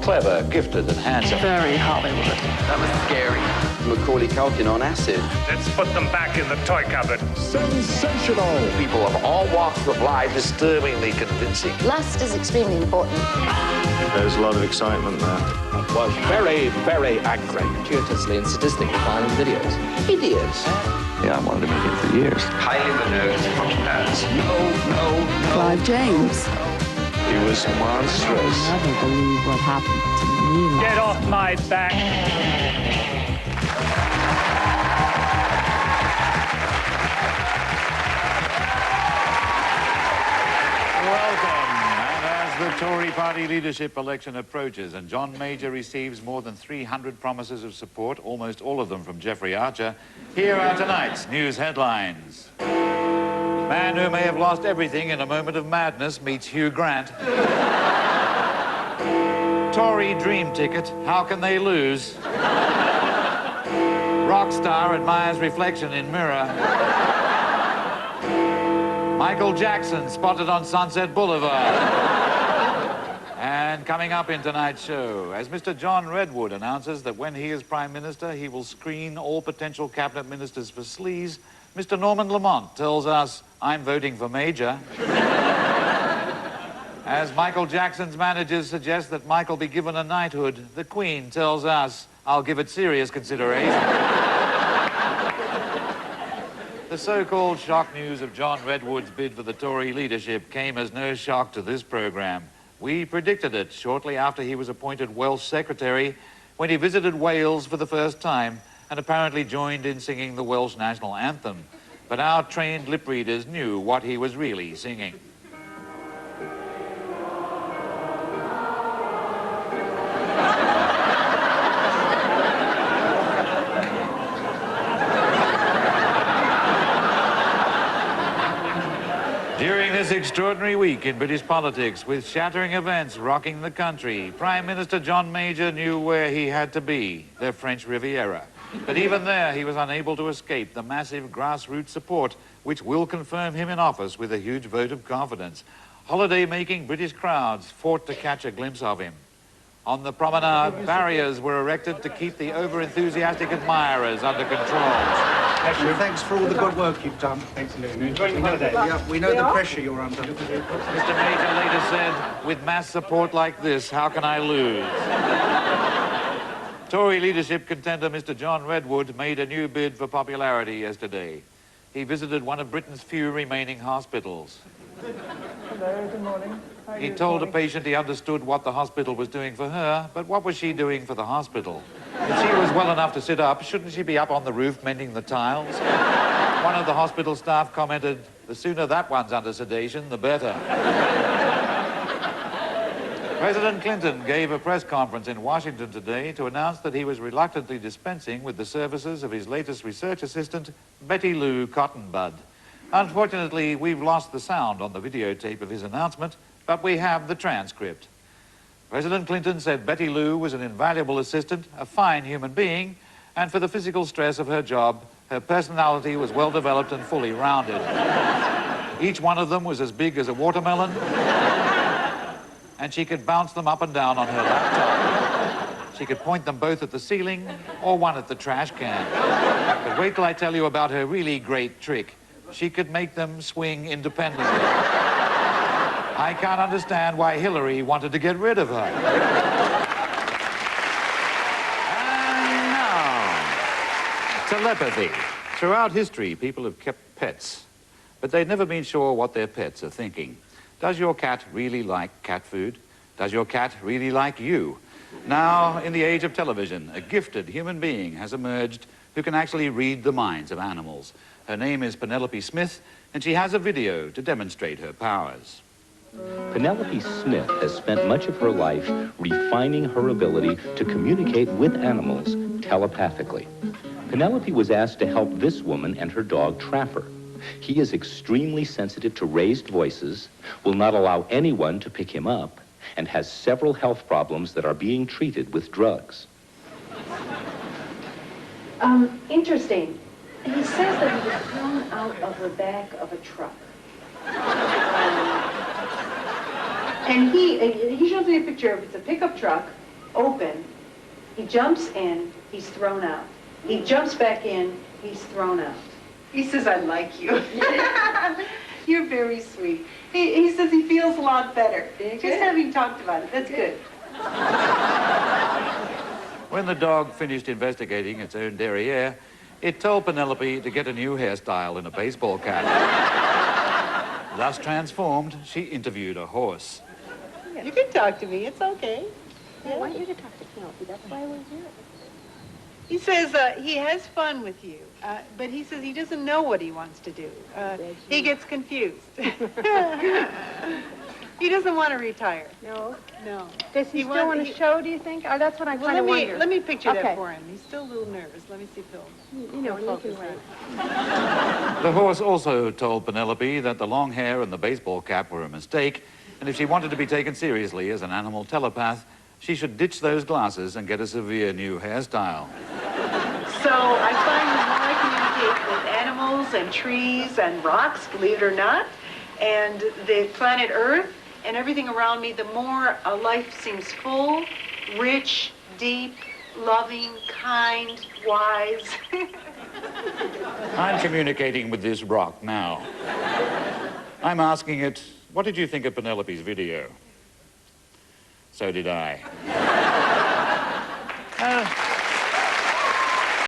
Clever, gifted, and handsome. Very Hollywood. That was scary. Macaulay Culkin on acid. Let's put them back in the toy cupboard. Sensational. People of all walks of life, disturbingly convincing. Lust is extremely important. There's a lot of excitement there. Was very, very angry. Gratuitously and sadistically violent videos. Idiots. Yeah, I wanted to meet him for years. Highly Renault Foxpads. No. Clive James. He was monstrous. I'll never believe what happened to me. Get off my back. Welcome. And as the Tory party leadership election approaches and John Major receives more than 300 promises of support, almost all of them from Jeffrey Archer, here are tonight's news headlines. Man who may have lost everything in a moment of madness meets Hugh Grant. Tory dream ticket, how can they lose? Rock star admires reflection in mirror. Michael Jackson spotted on Sunset Boulevard. And coming up in tonight's show, as Mr. John Redwood announces that when he is Prime Minister, he will screen all potential cabinet ministers for sleaze, Mr. Norman Lamont tells us, I'm voting for Major. As Michael Jackson's managers suggest that Michael be given a knighthood, the Queen tells us, I'll give it serious consideration. The so-called shock news of John Redwood's bid for the Tory leadership came as no shock to this programme. We predicted it shortly after he was appointed Welsh Secretary when he visited Wales for the first time and apparently joined in singing the Welsh national anthem. But our trained lip readers knew what he was really singing. During this extraordinary week in British politics, with shattering events rocking the country, Prime Minister John Major knew where he had to be, the French Riviera. But even there, he was unable to escape the massive grassroots support which will confirm him in office with a huge vote of confidence. Holiday-making British crowds fought to catch a glimpse of him. On the promenade, barriers were erected to keep the over-enthusiastic admirers under control. Thanks for all the good work you've done. Thanks, Lou. Enjoying your holiday. Yeah, we know the pressure you're under. Mr. Major later said, with mass support like this, how can I lose? Tory leadership contender Mr. John Redwood made a new bid for popularity yesterday. He visited one of Britain's few remaining hospitals. Hello, good morning. He told a patient he understood what the hospital was doing for her, but what was she doing for the hospital? If she was well enough to sit up, shouldn't she be up on the roof mending the tiles? One of the hospital staff commented, the sooner that one's under sedation, the better. President Clinton gave a press conference in Washington today to announce that he was reluctantly dispensing with the services of his latest research assistant, Betty Lou Cottonbud. Unfortunately, we've lost the sound on the videotape of his announcement, but we have the transcript. President Clinton said Betty Lou was an invaluable assistant, a fine human being, and for the physical stress of her job, her personality was well developed and fully rounded. Each one of them was as big as a watermelon, and she could bounce them up and down on her laptop. She could point them both at the ceiling or one at the trash can. But wait till I tell you about her really great trick. She could make them swing independently. I can't understand why Hillary wanted to get rid of her. And now, telepathy. Throughout history, people have kept pets, but they've never been sure what their pets are thinking. Does your cat really like cat food? Does your cat really like you? Now, in the age of television, a gifted human being has emerged who can actually read the minds of animals. Her name is Penelope Smith, and she has a video to demonstrate her powers. Penelope Smith has spent much of her life refining her ability to communicate with animals telepathically. Penelope was asked to help this woman and her dog Trapper. He is extremely sensitive to raised voices, will not allow anyone to pick him up, and has several health problems that are being treated with drugs. Interesting. He says that he was thrown out of the back of a truck. And he shows me a picture of, it's a pickup truck, open. He jumps in, he's thrown out. He jumps back in, he's thrown out. He says, I like you. You're very sweet. He says he feels a lot better. Just having talked about it. That's good. When the dog finished investigating its own derriere, it told Penelope to get a new hairstyle and a baseball cap. Thus transformed, she interviewed a horse. You can talk to me. It's okay. I want you to talk to Penelope. That's why we're here. He says he has fun with you, but he says he doesn't know what he wants to do. He gets confused. He doesn't want to retire. No? No. Does he still want to show, do you think? Oh, that's what I kind of wonder. Let me picture that Okay. for him. He's still a little nervous. Let me see if he'll... You know, you focus can wait. The horse also told Penelope that the long hair and the baseball cap were a mistake, and if she wanted to be taken seriously as an animal telepath, she should ditch those glasses and get a severe new hairstyle. So I find the more I communicate with animals and trees and rocks, believe it or not, and the planet Earth and everything around me, the more life seems full, rich, deep, loving, kind, wise. I'm communicating with this rock now. I'm asking it, what did you think of Penelope's video? So did I.